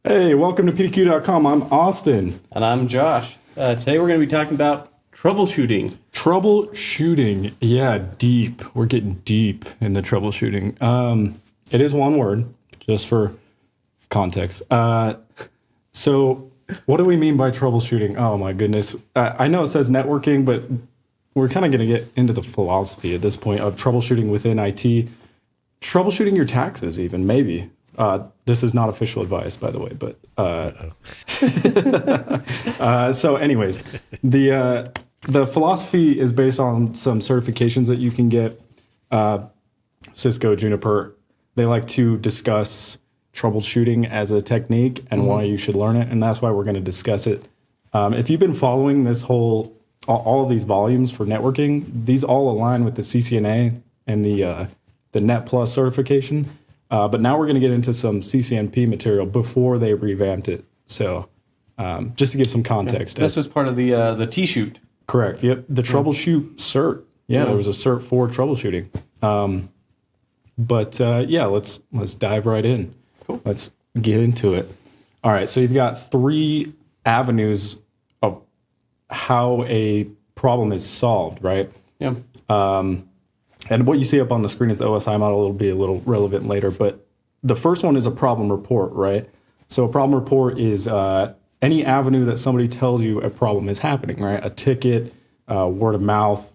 Hey, welcome to PDQ.com. I'm Austin. And I'm Josh. Today we're going to be talking about troubleshooting. Troubleshooting. Yeah, deep. We're getting deep in the troubleshooting. It is one word, just for context. So what do we mean by troubleshooting? Oh, my goodness. I know it says networking, but we're kind of going to get into the philosophy at this point of troubleshooting within IT. Troubleshooting your taxes even, maybe. This is not official advice, by the way, but so anyways, the philosophy is based on some certifications that you can get. Cisco, Juniper, they like to discuss troubleshooting as a technique and why you should learn it, and that's why we're going to discuss it. If you've been following this all of these volumes for networking, these all align with the CCNA and the Net Plus certification. But now we're going to get into some CCNP material before they revamped it. So just to give some context. This is part of the T-Shoot. Correct. Yep. The troubleshoot cert. Yeah, there was a cert for troubleshooting. But let's dive right in. Cool. Let's get into it. All right. So you've got 3 avenues of how a problem is solved, right? Yeah. And what you see up on the screen is the OSI model. It'll be a little relevant later. But the first one is a problem report, right? So a problem report is any avenue that somebody tells you a problem is happening, right? A ticket, word of mouth,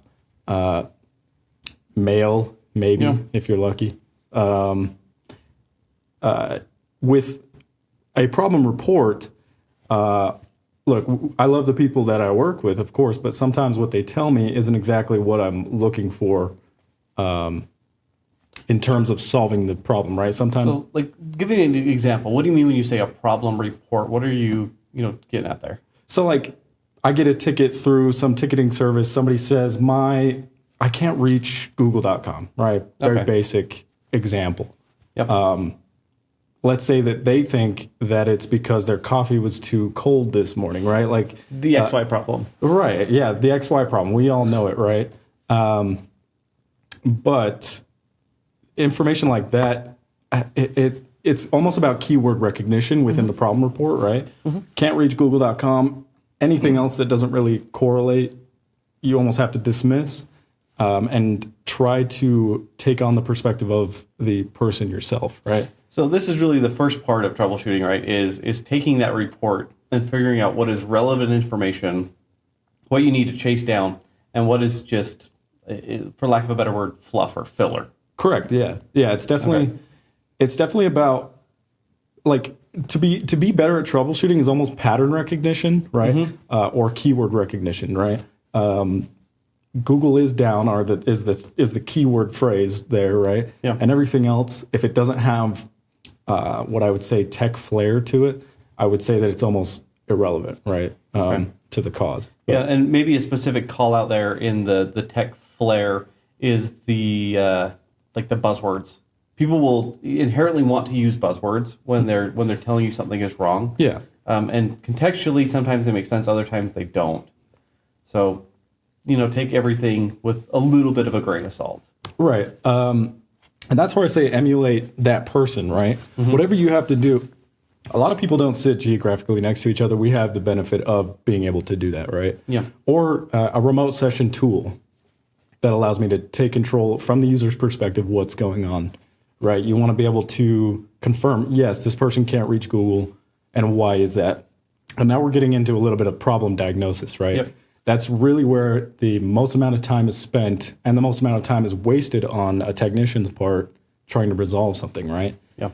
mail, maybe, if you're lucky. With a problem report, look, I love the people that I work with, of course, but sometimes what they tell me isn't exactly what I'm looking for in terms of solving the problem, right? Sometimes. So, give me an example. What do you mean when you say a problem report? What are you getting at there? So, I get a ticket through some ticketing service. Somebody says, I can't reach google.com, right? Very basic example. Yep. Let's say that they think that it's because their coffee was too cold this morning, right? Like the XY problem. Right. Yeah. The XY problem. We all know it, right? But information like that, it's almost about keyword recognition within the problem report, right? Can't reach google.com. Anything else that doesn't really correlate, you almost have to dismiss and try to take on the perspective of the person yourself, right? So this is really the first part of troubleshooting, right? Is taking that report and figuring out what is relevant information, what you need to chase down, and what is just, for lack of a better word, fluff or filler. Correct. Yeah. Yeah. It's definitely about to be better at troubleshooting is almost pattern recognition, right? Or keyword recognition, right? Google is down is the keyword phrase there, right? Yeah. And everything else, if it doesn't have what I would say tech flair to it, I would say that it's almost irrelevant, right? To the cause. But, yeah, and maybe a specific call out there in the tech flair is the buzzwords. People will inherently want to use buzzwords when they're telling you something is wrong. Yeah. And contextually, sometimes they make sense, other times they don't. So, take everything with a little bit of a grain of salt. Right. And that's where I say emulate that person, right? Whatever you have to do. A lot of people don't sit geographically next to each other. We have the benefit of being able to do that, right? Yeah. Or a remote session tool that allows me to take control from the user's perspective what's going on, right? You want to be able to confirm, yes, this person can't reach Google, and why is that? And now we're getting into a little bit of problem diagnosis, right? Yep. That's really where the most amount of time is spent and the most amount of time is wasted on a technician's part trying to resolve something, right? Yeah.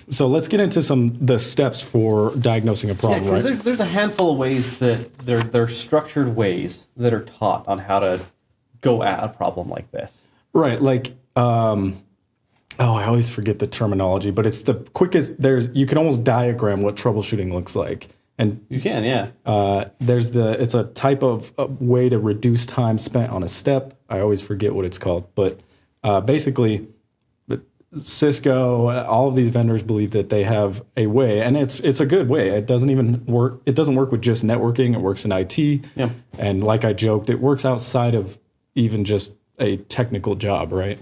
So let's get into the steps for diagnosing a problem, right? There's a handful of ways that they're structured ways that are taught on how to go at a problem like this. Right. I always forget the terminology, but it's the quickest. You can almost diagram what troubleshooting looks like. And you can, yeah. It's a type of way to reduce time spent on a step. I always forget what it's called, but basically, Cisco, all of these vendors believe that they have a way, and it's a good way. It doesn't even work. It doesn't work with just networking. It works in IT, and like I joked, it works outside of even just a technical job, right?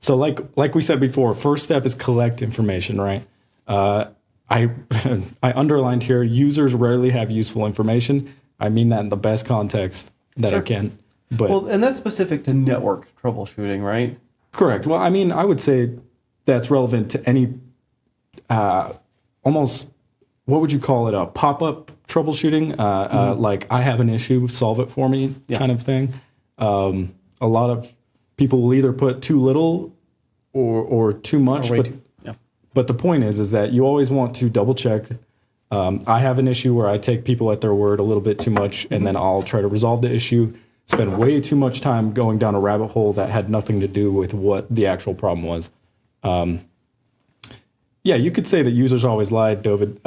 So like we said before, first step is collect information, right? I I underlined here, users rarely have useful information. I mean that in the best context that I can. But Well, and that's specific to network troubleshooting, right? correct. Well, I mean, I would say that's relevant to any almost, what would you call it? A pop-up troubleshooting, like I have an issue, solve it for me kind of thing. A lot of people will either put too little or too much, but the point is that you always want to double check. I have an issue where I take people at their word a little bit too much, and then I'll try to resolve the issue. Spend way too much time going down a rabbit hole that had nothing to do with what the actual problem was. Yeah, you could say that users always lie, David.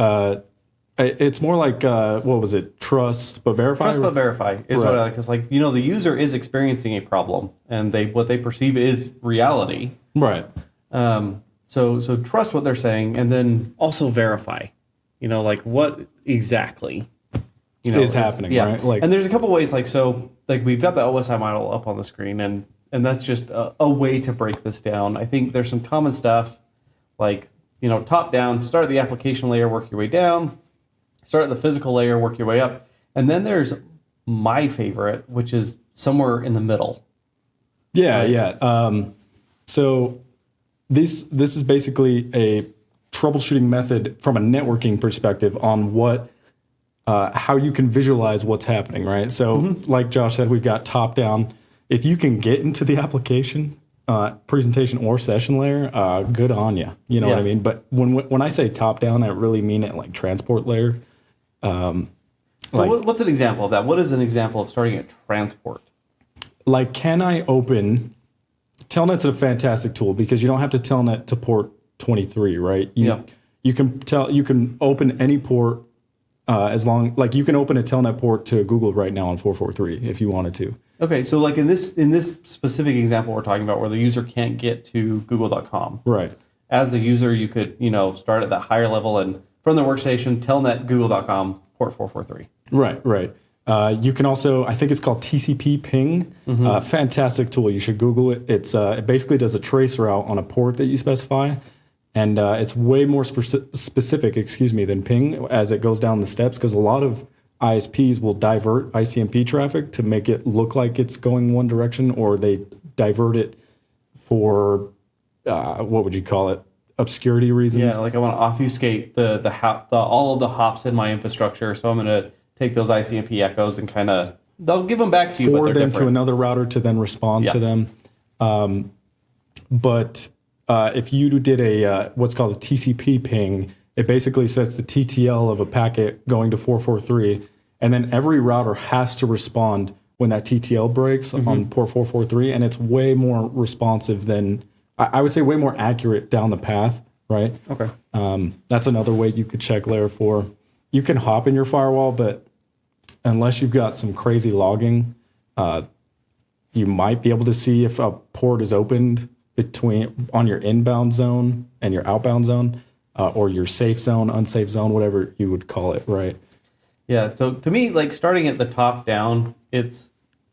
It's more like, what was it? Trust but verify? Trust but verify is what I like. It's like, the user is experiencing a problem, and what they perceive is reality. Right. So trust what they're saying, and then also verify. Like what exactly is happening, right? Like, and there's a couple ways. Like we've got the OSI model up on the screen, and that's just a way to break this down. I think there's some common stuff, like top down, start at the application layer, work your way down. Start at the physical layer, work your way up, and then there's my favorite, which is somewhere in the middle. Yeah, yeah. So this is basically a troubleshooting method from a networking perspective on how you can visualize what's happening, right? So like Josh said, we've got top down. If you can get into the application, presentation or session layer, good on you. You know what I mean? But when I say top down, I really mean it like transport layer. What's an example of that? What is an example of starting at transport? Like, can I open... Telnet's a fantastic tool because you don't have to telnet to port 23, right? You can open any port like you can open a telnet port to Google right now on 443 if you wanted to. Okay, so like in this specific example we're talking about where the user can't get to google.com. Right. As the user, you could, start at that higher level and from the workstation, telnet google.com, port 443. Right. You can also, I think it's called TCP ping. Fantastic tool. You should Google it. It basically does a trace route on a port that you specify. And it's way more specific, than ping as it goes down the steps, because a lot of ISPs will divert ICMP traffic to make it look like it's going one direction, or they divert it for, what would you call it? Obscurity reasons. Yeah, like I want to obfuscate all of the hops in my infrastructure, so I'm going to take those ICMP echoes and they'll give them back to you, forward them to another router to then respond to them. But if you did what's called a TCP ping, it basically sets the TTL of a packet going to 443, and then every router has to respond when that TTL breaks on port 443, and it's way more responsive than, I would say way more accurate down the path, right? Okay. That's another way you could check layer 4. You can hop in your firewall, but unless you've got some crazy logging, you might be able to see if a port is opened on your inbound zone and your outbound zone, or your safe zone, unsafe zone, whatever you would call it, right? Yeah. So to me, like starting at the top down,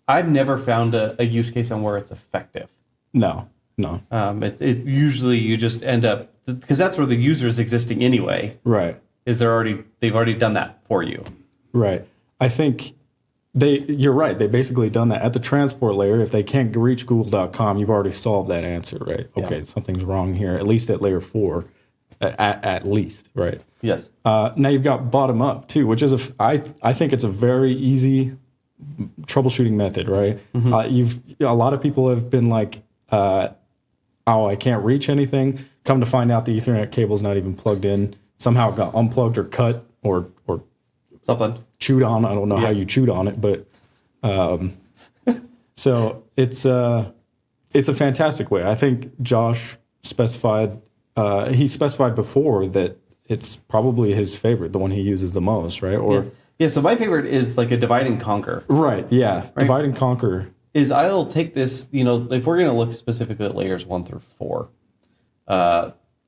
I've never found a use case on where it's effective. No. It usually you just end up, because that's where the user is existing anyway. Right. They've already done that for you. Right. I think you're right. They basically done that at the transport layer. If they can't reach google.com, you've already solved that answer, right? Okay, something's wrong here, at least at layer 4, at least, right? Yes. Now you've got bottom up too, which is I think it's a very easy troubleshooting method, right? A lot of people have been like, I can't reach anything. Come to find out the Ethernet cable's not even plugged in. Somehow it got unplugged or cut or something chewed on. I don't know how you chewed on it, but so it's a fantastic way. I think Josh specified before that it's probably his favorite, the one he uses the most, right? Or so my favorite is like a divide and conquer. Right. Yeah. Right? Divide and conquer. I'll take this, if we're going to look specifically at layers 1 through 4,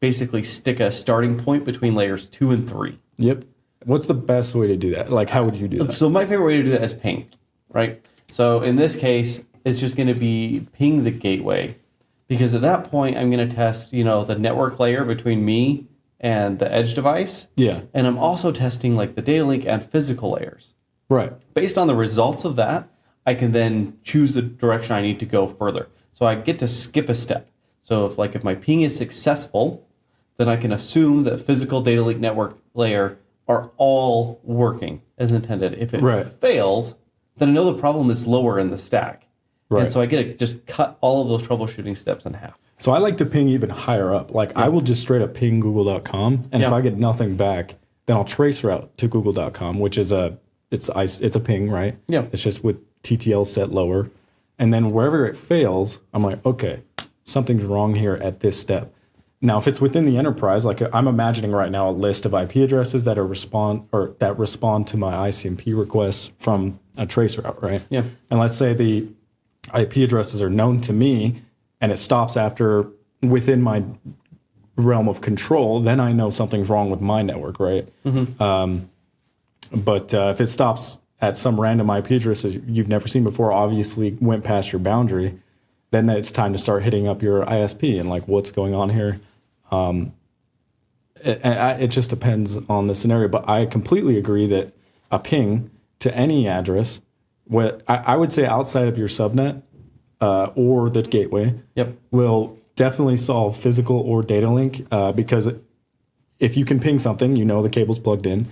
basically stick a starting point between layers 2 and 3. Yep. What's the best way to do that? Like, how would you do that? So my favorite way to do that is ping, right? So in this case, it's just going to be ping the gateway, Because at that point, I'm going to test, the network layer between me and the edge device. Yeah. And I'm also testing like the data link and physical layers. Right. Based on the results of that, I can then choose the direction I need to go further. So I get to skip a step. So if my ping is successful, then I can assume that physical data link network layer are all working as intended. If it fails, then I know the problem is lower in the stack. Right. And so I get to just cut all of those troubleshooting steps in half. So I like to ping even higher up. Like I will just straight up ping google.com. And if I get nothing back, then I'll trace route to google.com, which is it's a ping, right? Yeah. It's just with TTL set lower. And then wherever it fails, I'm like, okay, something's wrong here at this step. Now, if it's within the enterprise, like I'm imagining right now a list of IP addresses that respond to my ICMP requests from a trace route, right? Yeah. And let's say the IP addresses are known to me and it stops after within my realm of control, then I know something's wrong with my network, right? Mm-hmm. But if it stops at some random IP addresses you've never seen before, obviously went past your boundary, then it's time to start hitting up your ISP and like what's going on here. It just depends on the scenario, but I completely agree that a ping to any address, I would say outside of your subnet or the gateway, will definitely solve physical or data link because if you can ping something, the cable's plugged in.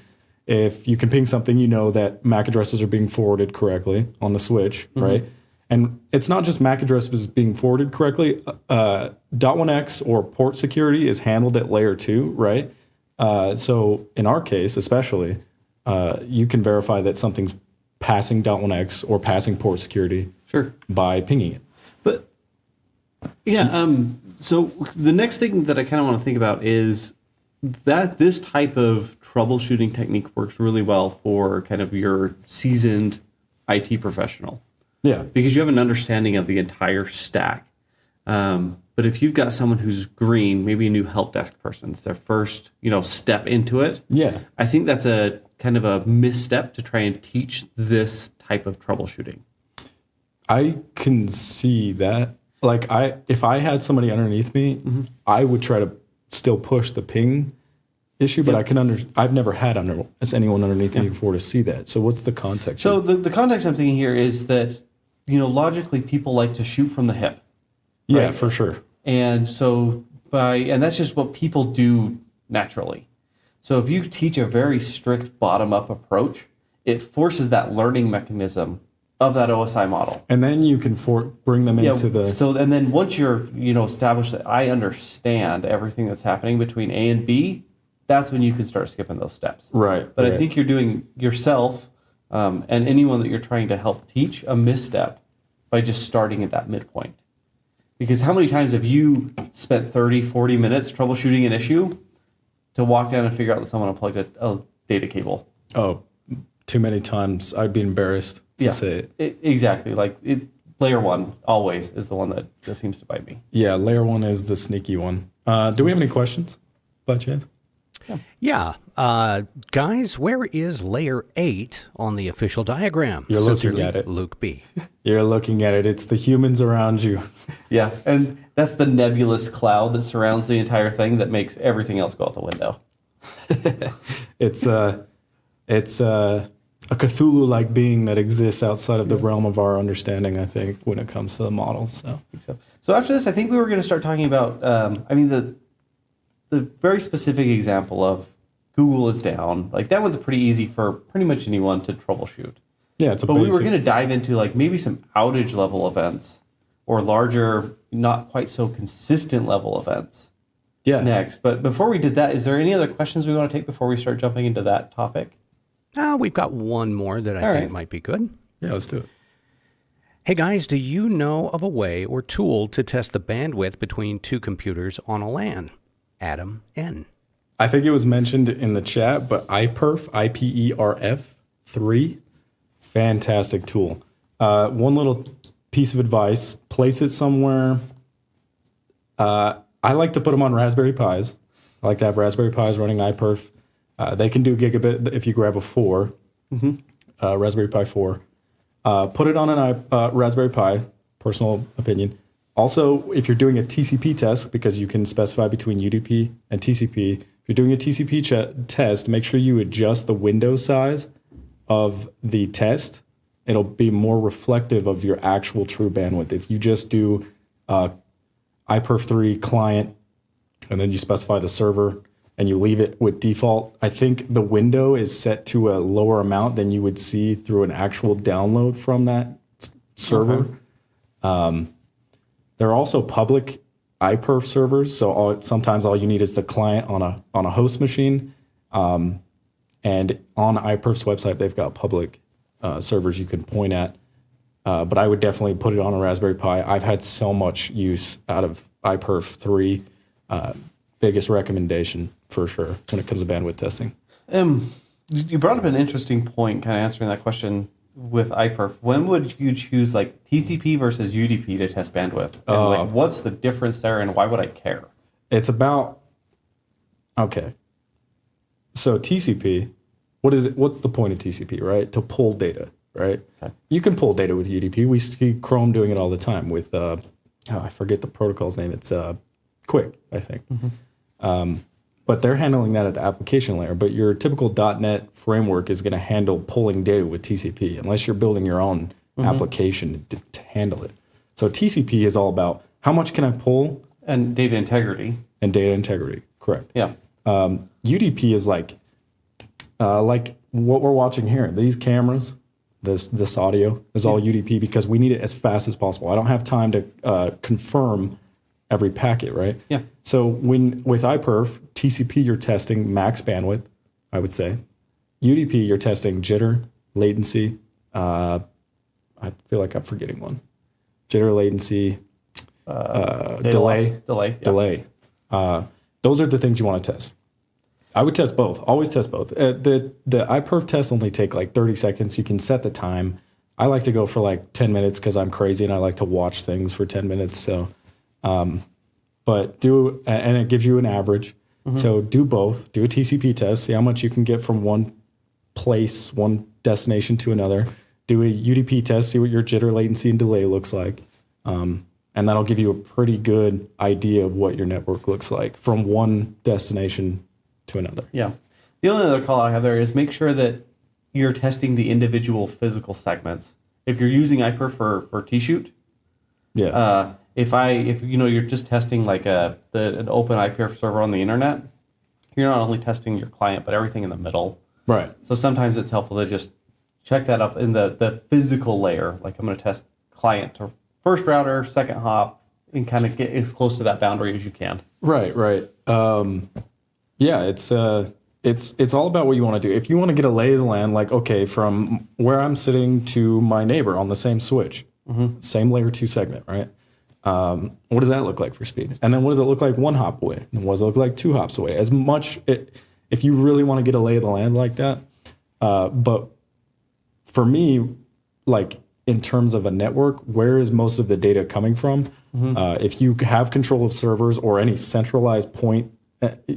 If you can ping something, that MAC addresses are being forwarded correctly on the switch, right? And it's not just MAC addresses being forwarded correctly. .1x or port security is handled at layer 2, right? So in our case, especially, you can verify that something's passing .1x or passing port security by pinging it. But so the next thing that I kind of want to think about is that this type of troubleshooting technique works really well for kind of your seasoned IT professional. Yeah. Because you have an understanding of the entire stack. But if you've got someone who's green, maybe a new help desk person, it's their first, step into it. Yeah. I think that's a kind of a misstep to try and teach this type of troubleshooting. I can see that. Like if I had somebody underneath me, I would try to still push the ping issue, but I've never had anyone underneath me before to see that. So what's the context? So the context I'm thinking here is that, logically people like to shoot from the hip. Yeah, right? for sure. And so and that's just what people do naturally. So if you teach a very strict bottom-up approach, it forces that learning mechanism of that OSI model. And then you can bring them into the... So, and then once you're, established that I understand everything that's happening between A and B, that's when you can start skipping those steps. Right. But I think you're doing yourself and anyone that you're trying to help teach a misstep by just starting at that midpoint. Because how many times have you spent 30, 40 minutes troubleshooting an issue to walk down and figure out that someone unplugged a data cable? Oh, too many times. I'd be embarrassed to say it. Exactly. Layer 1 always is the one that seems to bite me. Yeah, layer 1 is the sneaky one. Do we have any questions by chance? Yeah. Guys, where is layer 8 on the official diagram? You're looking at it. Luke B. You're looking at it. It's the humans around you. Yeah, and that's the nebulous cloud that surrounds the entire thing that makes everything else go out the window. It's a Cthulhu-like being that exists outside of the realm of our understanding, I think, when it comes to the models. So I think so. So after this, I think we were going to start talking about, the very specific example of Google is down. Like that one's pretty easy for pretty much anyone to troubleshoot. Yeah, but we were going to dive into maybe some outage level events or larger, not quite so consistent level events. Yeah. Next, but before we did that, is there any other questions we want to take before we start jumping into that topic? We've got one more that I think might be good. Yeah, let's do it. Hey guys, do you know of a way or tool to test the bandwidth between two computers on a LAN? Adam N. I think it was mentioned in the chat, but iPerf, IPERF 3, fantastic tool. One little piece of advice, place it somewhere. I like to put them on Raspberry Pis. I like to have Raspberry Pis running iPerf. They can do gigabit if you grab a 4, Raspberry Pi 4. Put it on an Raspberry Pi, personal opinion. Also, if you're doing a TCP test, because you can specify between UDP and TCP, if you're doing a TCP test, make sure you adjust the window size of the test. It'll be more reflective of your actual true bandwidth. If you just do iPerf3 client and then you specify the server and you leave it with default, I think the window is set to a lower amount than you would see through an actual download from that server. Okay. There are also public iPerf servers, so sometimes all you need is the client on a host machine. And on iPerf's website, they've got public servers you can point at. But I would definitely put it on a Raspberry Pi. I've had so much use out of iPerf 3. Biggest recommendation for sure when it comes to bandwidth testing. You brought up an interesting point, kind of answering that question with iPerf. When would you choose like TCP versus UDP to test bandwidth? And like, what's the difference there, and why would I care? It's about, okay. So TCP, what is it? What's the point of TCP, right? To pull data, right? Okay. You can pull data with UDP. We see Chrome doing it all the time with, I forget the protocol's name. It's Quick, I think. Mm-hmm. But they're handling that at the application layer. But your typical .NET framework is going to handle pulling data with TCP, unless you're building your own application to handle it. So TCP is all about how much can I pull? And data integrity. And data integrity, correct. Yeah. UDP is like what we're watching here. These cameras, this audio is all UDP because we need it as fast as possible. I don't have time to confirm every packet, right? Yeah. So with iPerf, TCP, you're testing max bandwidth, I would say. UDP, you're testing jitter, latency. I feel like I'm forgetting one. Jitter, latency, delay. Delay. Those are the things you want to test. I would test both. Always test both. The iPerf tests only take like 30 seconds. You can set the time. I like to go for like 10 minutes because I'm crazy and I like to watch things for 10 minutes. So, but and it gives you an average. Mm-hmm. So do both. Do a TCP test. See how much you can get from one place, one destination to another. Do a UDP test. See what your jitter, latency, and delay looks like. And that'll give you a pretty good idea of what your network looks like from one destination to another. Yeah. The only other call I have there is make sure that you're testing the individual physical segments. If you're using iPerf for T-Shoot, yeah. If you're just testing like an open iPerf server on the internet, you're not only testing your client but everything in the middle. Right. So sometimes it's helpful to just check that up in the physical layer. Like I'm going to test client to first router, second hop, and kind of get as close to that boundary as you can. Right. Yeah, it's all about what you want to do. If you want to get a lay of the land, like, okay, from where I'm sitting to my neighbor on the same switch, same layer 2 segment, right? What does that look like for speed? And then what does it look like 1 hop away? And what does it look like 2 hops away? If you really want to get a lay of the land like that. But for me, like in terms of a network, where is most of the data coming from? If you have control of servers or any centralized point,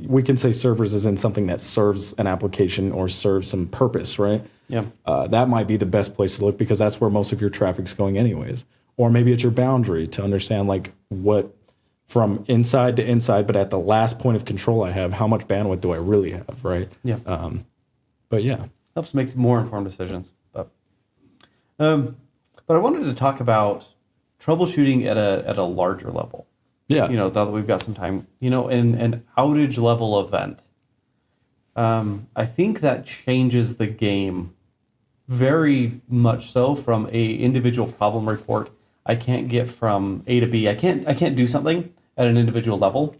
we can say servers is in something that serves an application or serves some purpose, right? Yeah. That might be the best place to look because that's where most of your traffic's going anyways. Or maybe it's your boundary to understand like what from inside to inside, but at the last point of control I have, how much bandwidth do I really have, right? Yeah. But yeah. Helps make more informed decisions. But I wanted to talk about troubleshooting at a larger level. Yeah. Now that we've got some time, in an outage level event, I think that changes the game very much so from a individual problem report. I can't get from A to B. I can't do something at an individual level.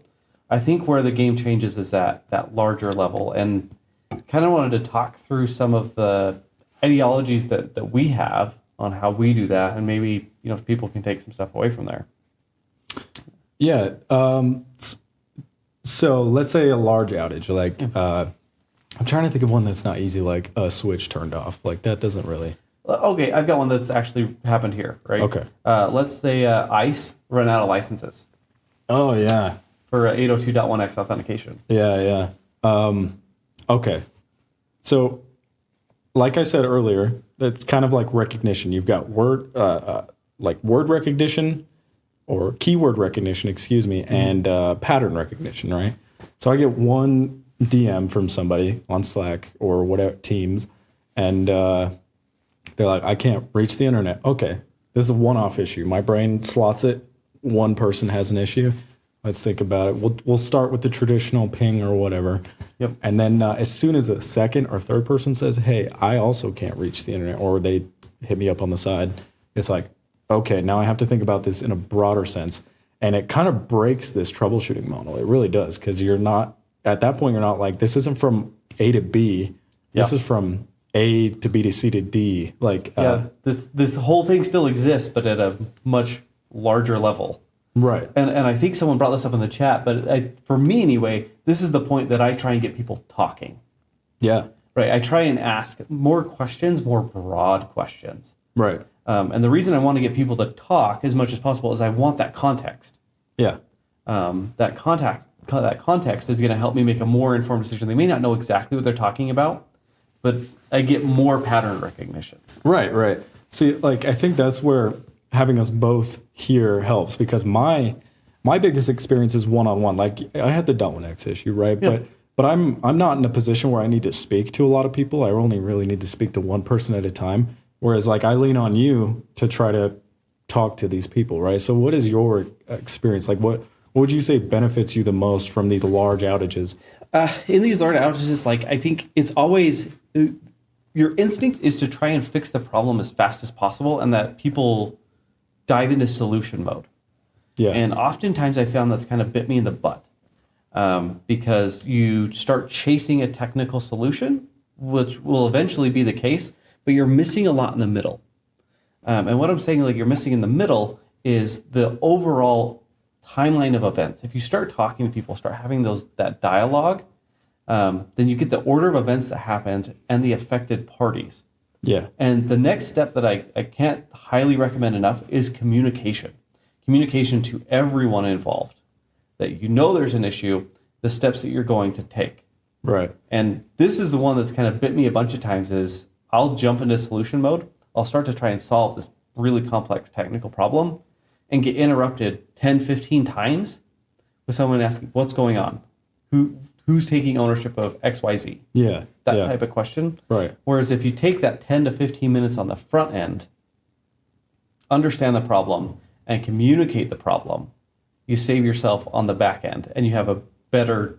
I think where the game changes is that larger level, and kind of wanted to talk through some of the ideologies that we have on how we do that, and maybe people can take some stuff away from there. Yeah. So let's say a large outage, like I'm trying to think of one that's not easy, like a switch turned off. Like that doesn't really. Okay, I've got one that's actually happened here, right? Okay. Let's say ICE run out of licenses. Oh, yeah. For 802.1x authentication. Yeah. Okay. So like I said earlier, it's kind of like recognition. You've got word recognition or keyword recognition, excuse me, and pattern recognition, right? So I get one DM from somebody on Slack or whatever Teams, and they're like, I can't reach the internet. Okay, this is a one-off issue. My brain slots it. One person has an issue. Let's think about it. We'll start with the traditional ping or whatever. Yep. And then as soon as a second or third person says, hey, I also can't reach the internet, or they hit me up on the side, it's like, okay, now I have to think about this in a broader sense. And it kind of breaks this troubleshooting model. It really does, because you're not, at that point, you're not like, this isn't from A to B. This is from A to B to C to D. Like, this whole thing still exists, but at a much larger level. Right. And I think someone brought this up in the chat, but for me anyway, this is the point that I try and get people talking. Yeah. Right. I try and ask more questions, more broad questions. Right. And the reason I want to get people to talk as much as possible is I want that context. Yeah. That context is going to help me make a more informed decision. They may not know exactly what they're talking about, but I get more pattern recognition. Right, right. See, like, I think that's where having us both here helps, because my biggest experience is one-on-one. Like, I had the .1x issue, right? Yeah. But I'm not in a position where I need to speak to a lot of people. I only really need to speak to one person at a time. Whereas, like, I lean on you to try to talk to these people, right? So what is your experience? Like, what would you say benefits you the most from these large outages? In these large outages, like, I think it's always your instinct is to try and fix the problem as fast as possible, and that people dive into solution mode. Yeah. And oftentimes I found that's kind of bit me in the butt, because you start chasing a technical solution, which will eventually be the case, but you're missing a lot in the middle. And what I'm saying, like, you're missing in the middle is the overall timeline of events. If you start talking to people, start having that dialogue, then you get the order of events that happened and the affected parties. Yeah. And the next step that I can't highly recommend enough is communication. Communication to everyone involved, that you know there's an issue, the steps that you're going to take. Right. And this is the one that's kind of bit me a bunch of times is I'll jump into solution mode. I'll start to try and solve this really complex technical problem and get interrupted 10, 15 times with someone asking, what's going on? Who's taking ownership of XYZ? Yeah. That type of question. Right. Whereas if you take that 10 to 15 minutes on the front end, understand the problem, and communicate the problem, you save yourself on the back end, and you have a better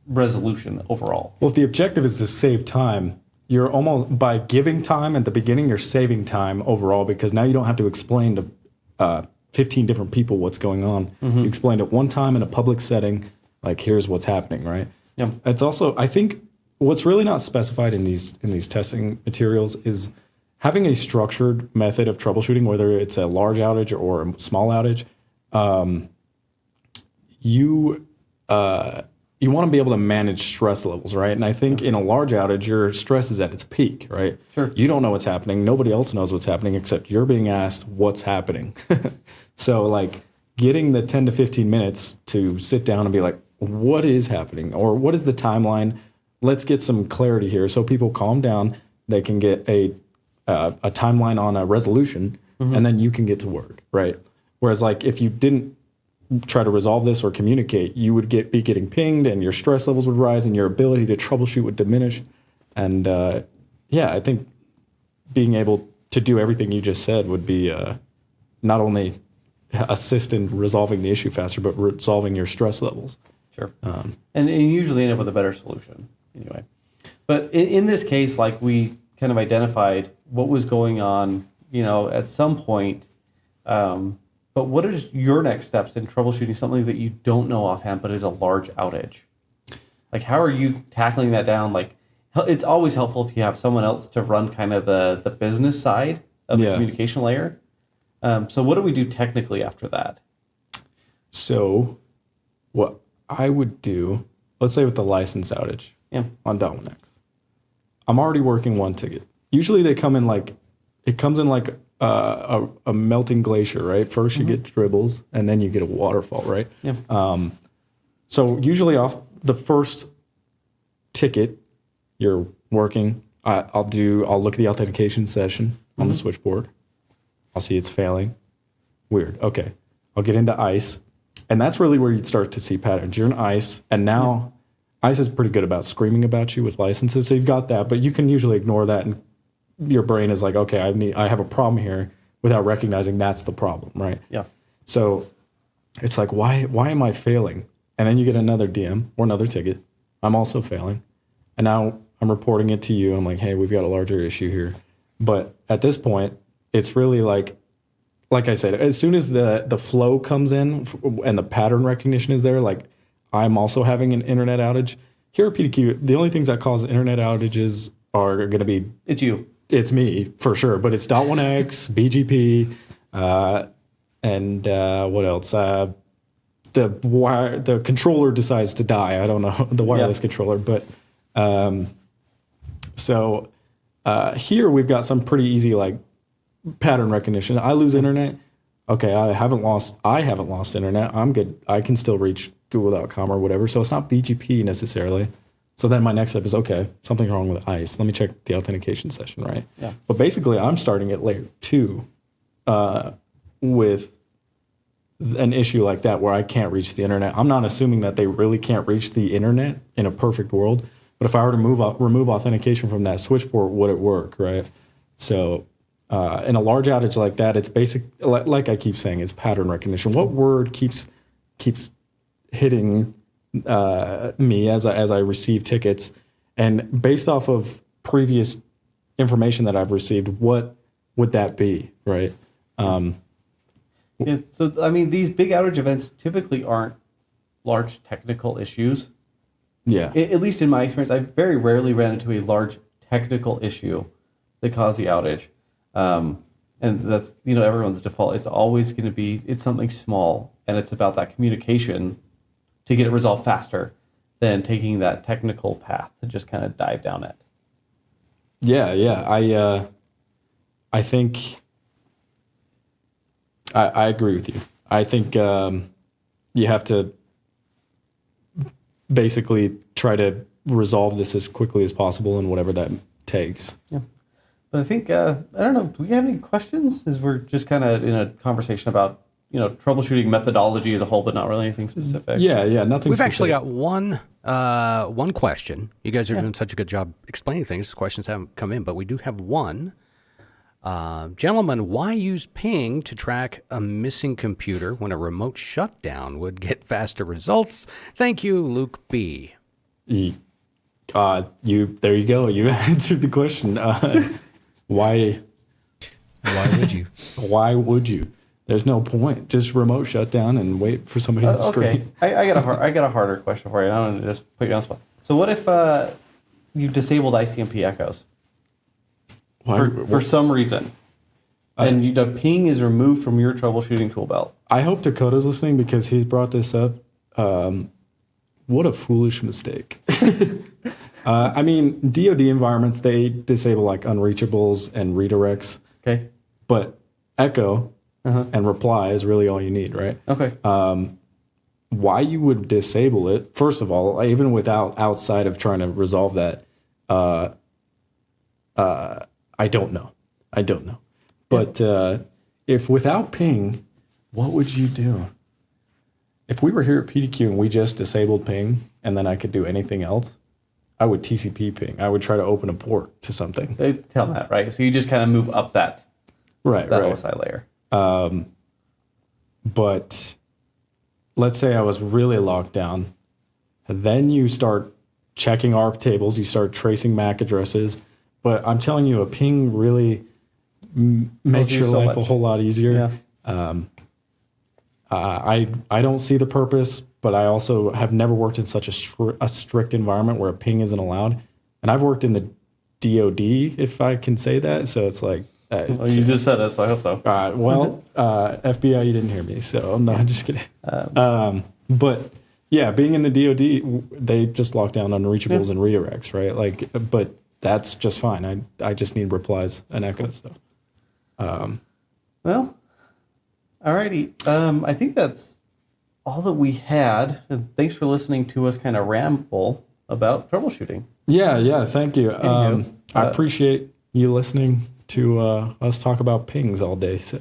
resolution overall. Well, if the objective is to save time, you're almost, by giving time at the beginning, you're saving time overall, because now you don't have to explain to 15 different people what's going on. Mm-hmm. You explained it one time in a public setting, like, here's what's happening, right? Yeah. It's also, I think, what's really not specified in these testing materials is having a structured method of troubleshooting, whether it's a large outage or a small outage. You want to be able to manage stress levels, right? And I think in a large outage, your stress is at its peak, right? Sure. You don't know what's happening. Nobody else knows what's happening except you're being asked what's happening. So, like, getting the 10 to 15 minutes to sit down and be like, what is happening? Or what is the timeline? Let's get some clarity here so people calm down. They can get a timeline on a resolution, and then you can get to work, right? Whereas, like, if you didn't try to resolve this or communicate, you would be getting pinged, and your stress levels would rise, and your ability to troubleshoot would diminish. And I think being able to do everything you just said would be not only assist in resolving the issue faster, but resolving your stress levels. Sure. And you usually end up with a better solution anyway. But in this case, like, we kind of identified what was going on, at some point. But what is your next steps in troubleshooting something that you don't know offhand, but is a large outage? Like, how are you tackling that down? Like, it's always helpful if you have someone else to run kind of the business side of the communication layer. So what do we do technically after that? So what I would do, let's say with the license outage on .1x, I'm already working one ticket. Usually they come in like, it comes in like a melting glacier, right? First you get dribbles, and then you get a waterfall, right? Yeah. So usually off the first ticket you're working, I'll look at the authentication session on the switchboard. I'll see it's failing. Weird. Okay. I'll get into ice. And that's really where you'd start to see patterns. You're in ice, and now ice is pretty good about screaming about you with licenses. So you've got that, but you can usually ignore that, and your brain is like, okay, I have a problem here, without recognizing that's the problem, right? Yeah. So it's like, why am I failing? And then you get another DM or another ticket. I'm also failing. And now I'm reporting it to you. I'm like, hey, we've got a larger issue here. But at this point, it's really like I said, as soon as the flow comes in and the pattern recognition is there, like I'm also having an internet outage. Here at PDQ, the only things that cause internet outages are going to be... It's you. It's me, for sure. But it's .1x, BGP, and what else? The controller decides to die. I don't know, the wireless controller. But so here we've got some pretty easy like pattern recognition. I lose internet. Okay, I haven't lost internet. I'm good. I can still reach google.com or whatever. So it's not BGP necessarily. So then my next step is, okay, something's wrong with ICE. Let me check the authentication session, right? Yeah. But basically, I'm starting at layer 2 with an issue like that where I can't reach the internet. I'm not assuming that they really can't reach the internet in a perfect world. But if I were to remove authentication from that switch port, would it work, right? So in a large outage like that, it's basic, like I keep saying, it's pattern recognition. What word keeps hitting me as I receive tickets, and based off of previous information that I've received, what would that be, right? Yeah, so I mean, these big outage events typically aren't large technical issues. Yeah. At least in my experience, I very rarely ran into a large technical issue that caused the outage. And that's, everyone's default. It's always going to be, it's something small, and it's about that communication to get it resolved faster than taking that technical path to just kind of dive down it. Yeah. I think I agree with you. I think you have to basically try to resolve this as quickly as possible, and whatever that takes. Yeah. But I think, I don't know, do we have any questions? As we're just kind of in a conversation about, troubleshooting methodology as a whole, but not really anything specific. Yeah, nothing We've specific. actually got one question. You guys are doing such a good job explaining things. Questions haven't come in, but we do have one. Gentlemen, why use ping to track a missing computer when a remote shutdown would get faster results? Thank you, Luke B. There you go. You answered the question. Why would you? Why would you? There's no point. Just remote shutdown and wait for somebody to scream. I got a harder question for you. I don't want to just put you on the spot. So what if you disabled ICMP echoes for some reason, and ping is removed from your troubleshooting tool belt? I hope Dakota's listening, because he's brought this up. What a foolish mistake. I mean, DoD environments, they disable like unreachables and redirects. Okay. But echo and reply is really all you need, right? Okay. Why you would disable it, first of all, even outside of trying to resolve that, I don't know. But if without ping, what would you do? If we were here at PDQ and we just disabled ping and then I could do anything else, I would TCP ping. I would try to open a port to something. They tell that, right? So you just kind of move up that OSI layer. But let's say I was really locked down. Then you start checking ARP tables. You start tracing MAC addresses. But I'm telling you, a ping really makes your life a whole lot easier. Yeah. I don't see the purpose, but I also have never worked in such a strict environment where a ping isn't allowed. And I've worked in the DoD, if I can say that. So it's like... well, you just said it, so I hope so. FBI, you didn't hear me. So no, I'm just kidding. But yeah, being in the DoD, they just lock down unreachables and redirects, right? Like, but that's just fine. I just need replies and echoes. So. Well, alrighty. I think that's all that we had. And thanks for listening to us kind of ramble about troubleshooting. Yeah. Thank you. I appreciate you listening to us talk about pings all day. So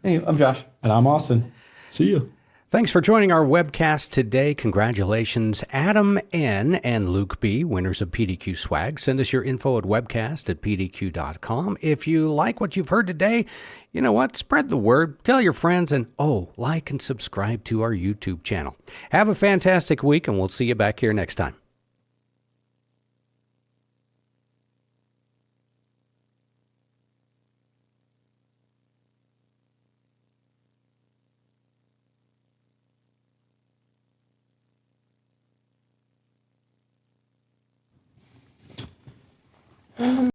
anyway, I'm Josh. And I'm Austin. See ya. Thanks for joining our webcast today. Congratulations, Adam N. and Luke B., winners of PDQ swag. Send us your info at webcast@pdq.com. If you like what you've heard today, you know what? Spread the word. Tell your friends, and like and subscribe to our YouTube channel. Have a fantastic week, and we'll see you back here next time.